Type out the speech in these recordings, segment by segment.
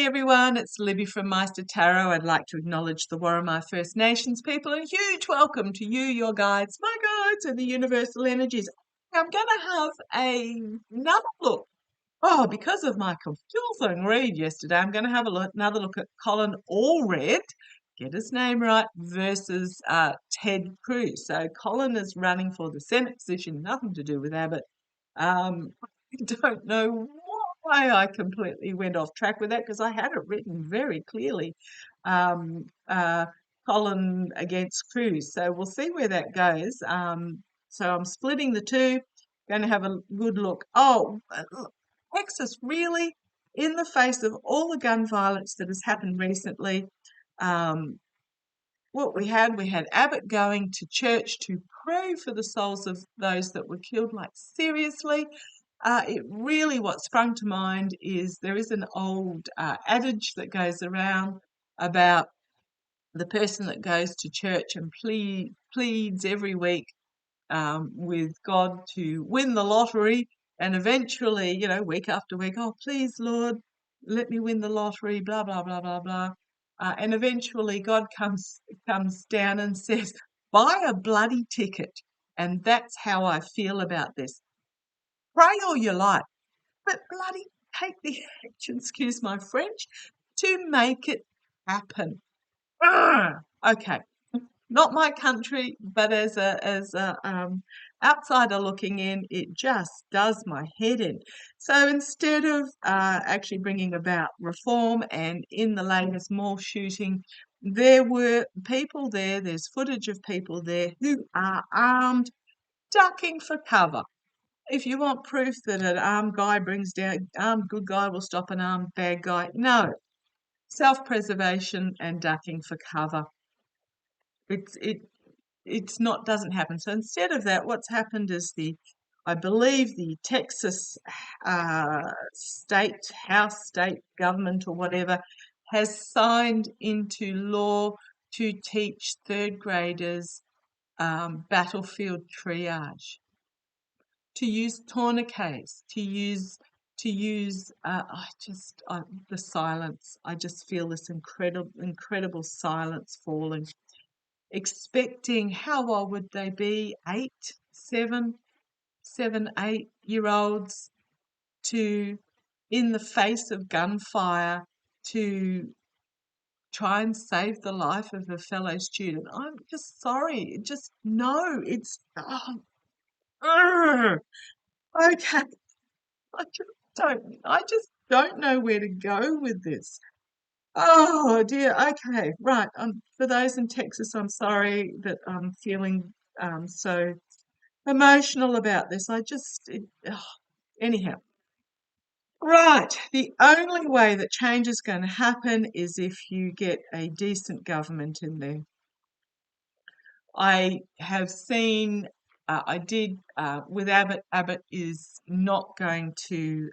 Hey everyone, it's Libby from Meister Tarot. I'd like to acknowledge the Worimi First Nations people and huge welcome to you, your guides, my guides, and the universal energies. I'm going to have another look. Oh, because of my confusing read yesterday, I'm going to have another look at Colin Allred, get his name right, versus Ted Cruz. So Colin is running for the Senate position, nothing to do with Abbott. I don't know why I completely went off track with that because I had it written very clearly. Um, uh, Colin against Cruz. So we'll see where that goes. So I'm splitting the two. Going to have a good look. Oh, look, Texas, really, in the face of all the gun violence that has happened recently, what we had Abbott going to church to pray for the souls of those that were killed. Like, seriously, it really, what sprung to mind is there is an old adage that goes around about the person that goes to church and pleads every week with God to win the lottery, and eventually, week after week, oh, please, Lord, let me win the lottery, blah, blah, blah, blah, blah. And eventually God comes down and says, buy a bloody ticket. And that's how I feel about this. Pray all you like, but bloody take the action, excuse my French, to make it happen. Okay, not my country, but as a outsider looking in, it just does my head in. So instead of actually bringing about reform, and in the latest mall shooting, there were people there, there's footage of people there who are armed, ducking for cover. If you want proof that an armed good guy will stop an armed bad guy, no. Self-preservation and ducking for cover. It's not, doesn't happen. So instead of that, what's happened is I believe the Texas state government or whatever has signed into law to teach third graders battlefield triage, to use tourniquets, to use the silence. I just feel this incredible silence falling. Expecting, how old would they be? 8-year-olds to, in the face of gunfire, to try and save the life of a fellow student. I'm just sorry. Just no. It's okay. I just don't know where to go with this. Oh dear. Okay, right. For those in Texas, I'm sorry that I'm feeling so emotional about this. Anyhow. Right. The only way that change is going to happen is if you get a decent government in there. I have seen, I did with Abbott. Abbott is not going to.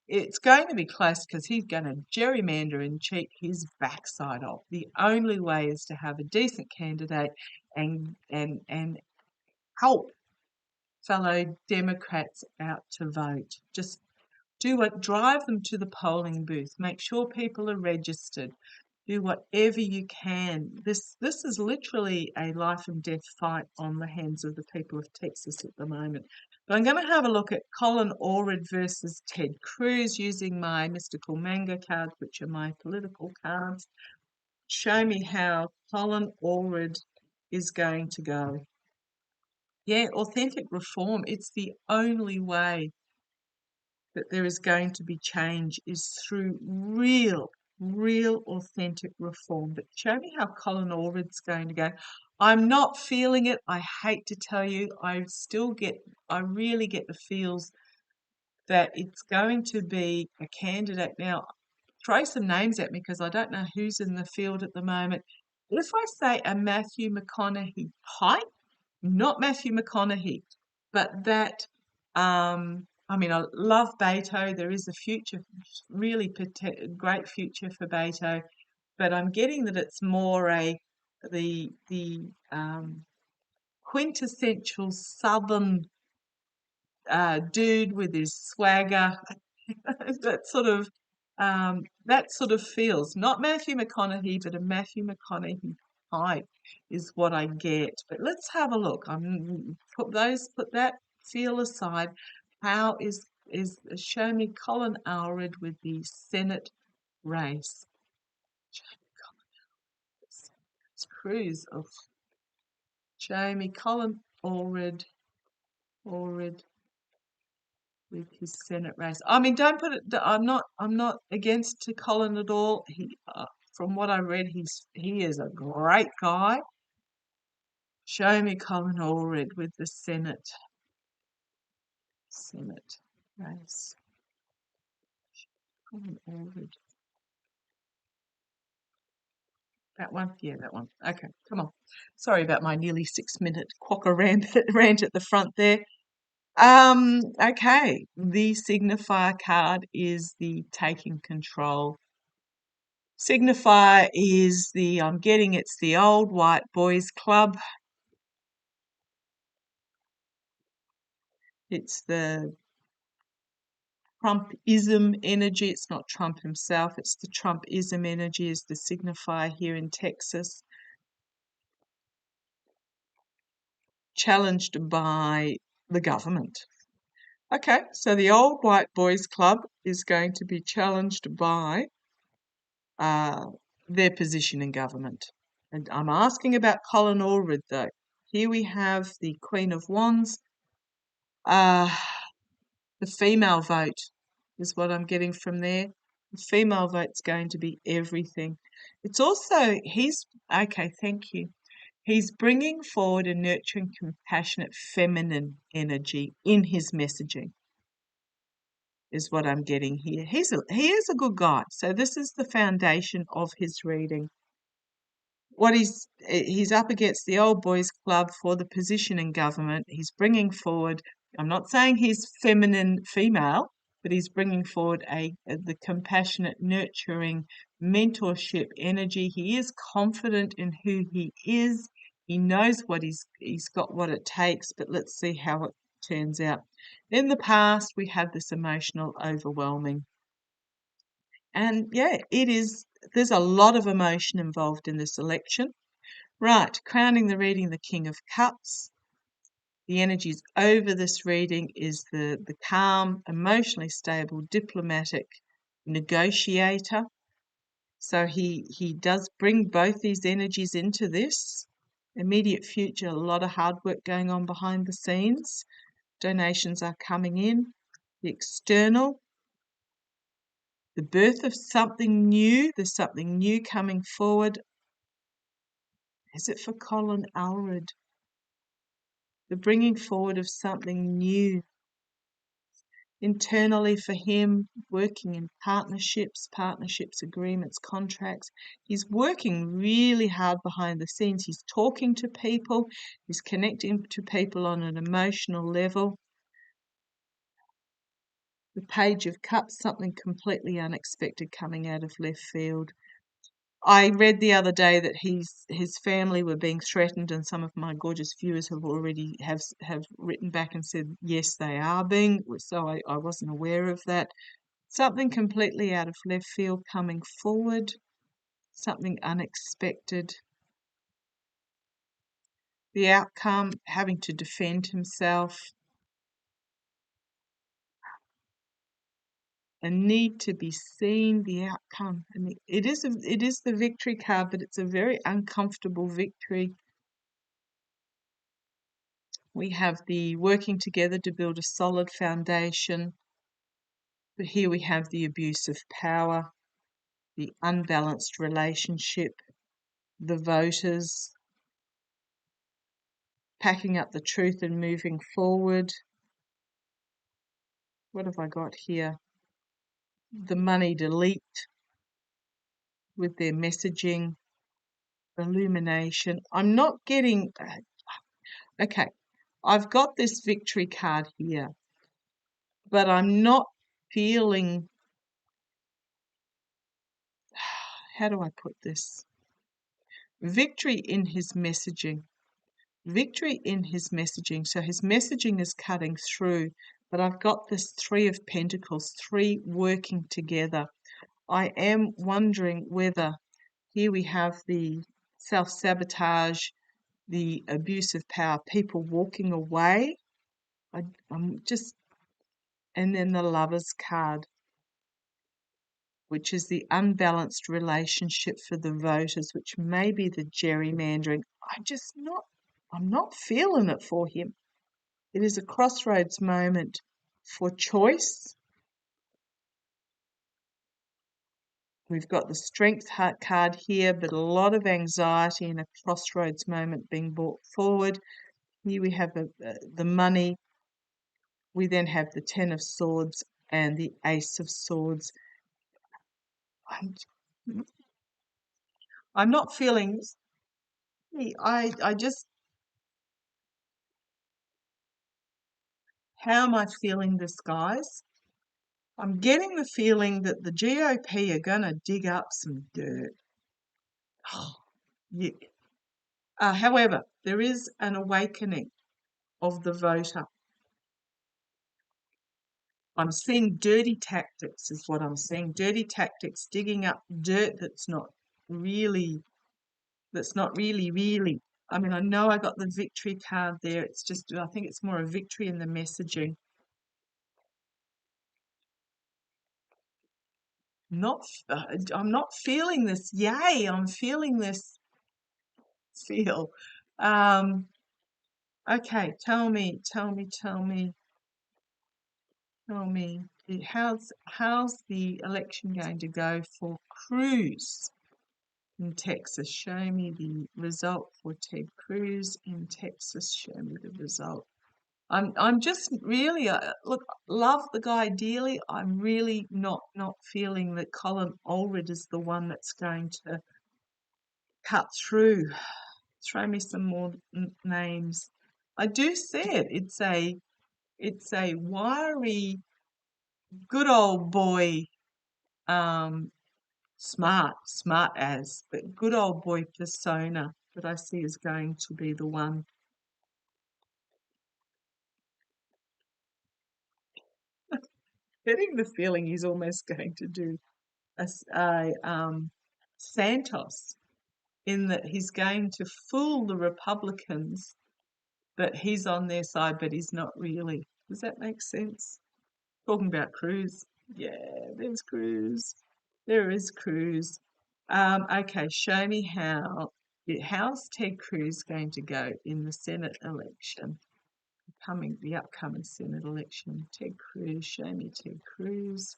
It's going to be close because he's going to gerrymander and cheat his backside off. The only way is to have a decent candidate and help fellow Democrats out to vote. Just drive them to the polling booth. Make sure people are registered. Do whatever you can. This is literally a life and death fight on the hands of the people of Texas at the moment. But I'm going to have a look at Colin Allred versus Ted Cruz using my mystical manga cards, which are my political cards. Show me how Colin Allred is going to go. Yeah, authentic reform. It's the only way that there is going to be change is through real authentic reform. But show me how Colin Allred's going to go. I'm not feeling it. I hate to tell you, I really get the feels that it's going to be a candidate. Now, throw some names at me because I don't know who's in the field at the moment. If I say a Matthew McConaughey type, not Matthew McConaughey, but that, I love Beto. There is a future, really great future for Beto, but I'm getting that it's more the quintessential Southern dude with his swagger, that sort of That sort of feels, not Matthew McConaughey, but a Matthew McConaughey type is what I get. But let's have a look. Put that feel aside. How is show me Colin Allred with the Senate race. It's Cruz. Oh, show me Colin Allred with his Senate race. I mean, don't put it. I'm not against Colin at all. From what I read, he is a great guy. Show me Colin Allred with the Senate race. Colin Allred. That one? Yeah, that one. Okay, come on. Sorry about my nearly 6-minute quokka rant at the front there. Okay. The signifier card is the taking control. Signifier is it's the old white boys club. It's the Trumpism energy. It's not Trump himself. It's the Trumpism energy is the signifier here in Texas. Challenged by the government. Okay, so the old white boys club is going to be challenged by their position in government. And I'm asking about Colin Allred, though. Here we have the Queen of Wands. The female vote is what I'm getting from there. The female vote's going to be everything. It's also, okay, thank you. He's bringing forward a nurturing, compassionate, feminine energy in his messaging, is what I'm getting here. He is a good guy. So this is the foundation of his reading. What he's up against the old boys club for the position in government. He's bringing forward, I'm not saying he's feminine female, but he's bringing forward the compassionate, nurturing, mentorship energy. He is confident in who he is. He knows what he's got what it takes, but let's see how it turns out. In the past, we had this emotional overwhelming. And yeah, there's a lot of emotion involved in this election. Right, crowning the reading, the King of Cups. The energies over this reading is the calm, emotionally stable, diplomatic negotiator. So he does bring both these energies into this. Immediate future, a lot of hard work going on behind the scenes. Donations are coming in. The external, the birth of something new. There's something new coming forward. Is it for Colin Allred? The bringing forward of something new. Internally for him, working in partnerships, agreements, contracts. He's working really hard behind the scenes. He's talking to people. He's connecting to people on an emotional level. The Page of Cups, something completely unexpected coming out of left field. I read the other day that his family were being threatened, and some of my gorgeous viewers have already have written back and said yes, they are being. So I wasn't aware of that. Something completely out of left field coming forward. Something unexpected. The outcome, having to defend himself. A need to be seen, the outcome. I mean, it is the victory card, but it's a very uncomfortable victory. We have the working together to build a solid foundation. But here we have the abuse of power, the unbalanced relationship, the voters packing up the truth and moving forward. What have I got here? The money elite with their messaging, illumination. I'm not getting... Okay, I've got this victory card here, but I'm not feeling... How do I put this? Victory in his messaging. Victory in his messaging. So his messaging is cutting through, but I've got this 3 of Pentacles, 3 working together. I am wondering whether here we have the self-sabotage, the abuse of power, people walking away. I'm just, and then the Lovers card, which is the unbalanced relationship for the voters, which may be the gerrymandering. I'm not feeling it for him. It is a crossroads moment for choice. We've got the strength heart card here, but a lot of anxiety and a crossroads moment being brought forward. Here we have the money. We then have the Ten of Swords and the Ace of Swords. I'm not feeling. I just. How am I feeling this, guys? I'm getting the feeling that the GOP are going to dig up some dirt. Yuck. However, there is an awakening of the voter. I'm seeing dirty tactics is what I'm seeing. Dirty tactics, digging up dirt that's not really. I mean, I know I got the victory card there. It's just, I think it's more a victory in the messaging. I'm not feeling this. Yay! I'm feeling this. Feel. Okay, tell me. How's the election going to go for Cruz in Texas? Show me the result for Ted Cruz in Texas. Show me the result. I'm just really look, love the guy dearly. I'm really not feeling that Colin Allred is the one that's going to cut through. Throw me some more names. I do see it. It's a wiry, good old boy, smart as, but good old boy persona that I see is going to be the one. Getting the feeling he's almost going to do Santos, in that he's going to fool the Republicans that he's on their side, but he's not really. Does that make sense? Talking about Cruz. Yeah, there's Cruz. There is Cruz. Okay, show me how's Ted Cruz going to go in the Senate election? The upcoming Senate election. Ted Cruz, show me Ted Cruz.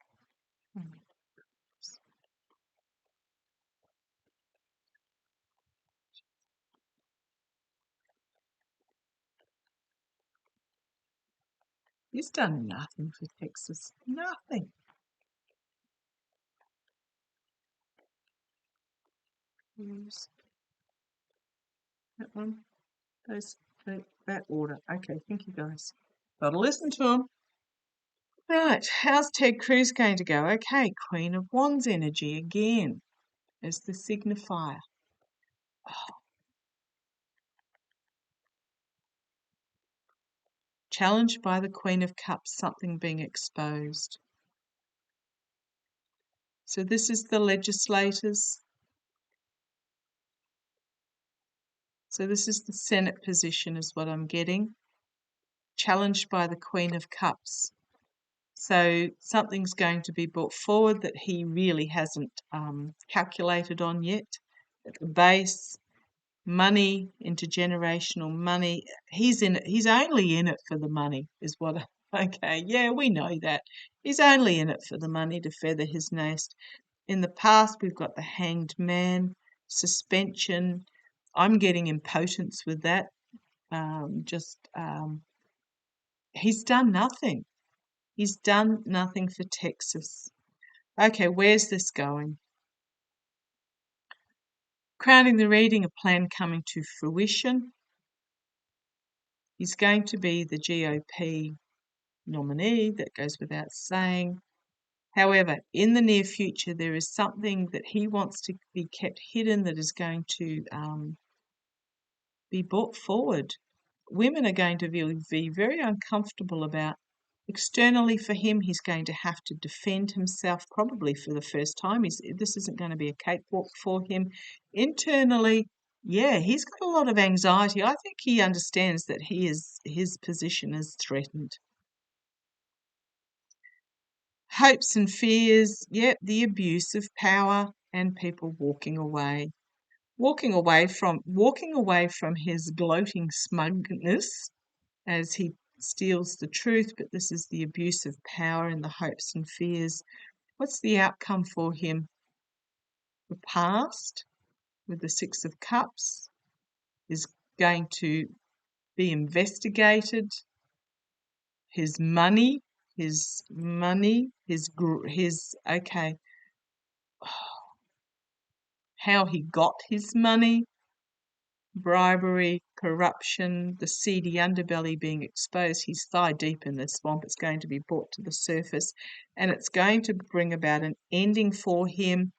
He's done nothing for Texas. Nothing. Cruz. That one. That order. Okay, thank you guys. Gotta listen to him. Right, how's Ted Cruz going to go? Okay, Queen of Wands energy again as the signifier. Oh. Challenged by the Queen of Cups, something being exposed. So this is the legislators. So this is the Senate position is what I'm getting. Challenged by the Queen of Cups. So something's going to be brought forward that he really hasn't calculated on yet. At the base, money, intergenerational money. He's in it. He's only in it for the money, is what. Okay, yeah, we know that. He's only in it for the money to feather his nest. In the past, we've got the Hanged Man, suspension. I'm getting impotence with that. He's done nothing. He's done nothing for Texas. Okay, where's this going? Crowning the reading, a plan coming to fruition. He's going to be the GOP nominee, that goes without saying. However, in the near future, there is something that he wants to be kept hidden that is going to be brought forward. Women are going to be very uncomfortable about Externally for him, he's going to have to defend himself probably for the first time. This isn't going to be a cakewalk for him. Internally, yeah, he's got a lot of anxiety. I think he understands that his position is threatened. Hopes and fears, yep, the abuse of power and people walking away. Walking away from his gloating smugness as he steals the truth, but this is the abuse of power and the hopes and fears. What's the outcome for him? The past, with the Six of Cups, is going to be investigated. His money, okay, how he got his money, bribery, corruption, the seedy underbelly being exposed. He's thigh deep in the swamp. It's going to be brought to the surface, and it's going to bring about an ending for him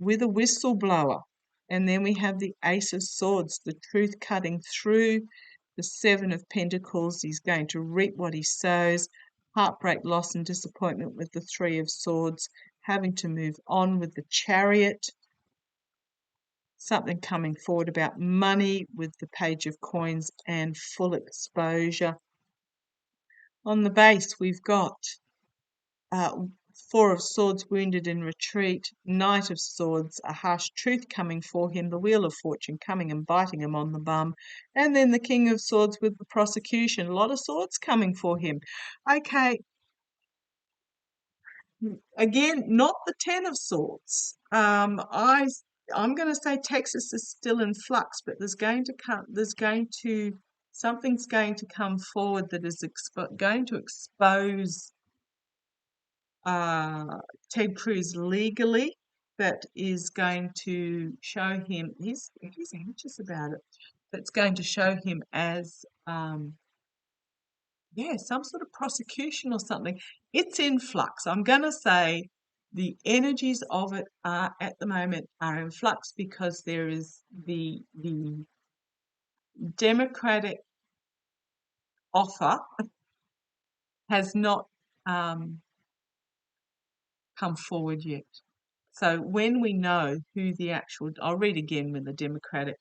with a whistleblower. And then we have the Ace of Swords, the truth cutting through. The Seven of Pentacles, he's going to reap what he sows. Heartbreak, loss and disappointment with the Three of Swords. Having to move on with the Chariot. Something coming forward about money with the Page of Coins and full exposure. On the base, we've got Four of Swords, wounded in retreat. Knight of Swords, a harsh truth coming for him. The Wheel of Fortune coming and biting him on the bum. And then the King of Swords with the prosecution. A lot of swords coming for him. Okay, again, not the Ten of Swords. I'm going to say Texas is still in flux, but something's going to come forward that is going to expose Ted Cruz legally. That is going to show him he's anxious about it. That's going to show him as some sort of prosecution or something. It's in flux. I'm going to say the energies of it are at the moment are in flux because there is the Democratic offer has not come forward yet. So when we know who the actual, I'll read again when the Democratic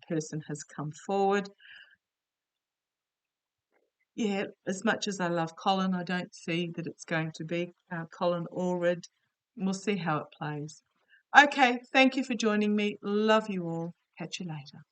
person has come forward. Yeah, as much as I love Colin, I don't see that it's going to be Colin Allred. We'll see how it plays. Okay, thank you for joining me. Love you all. Catch you later.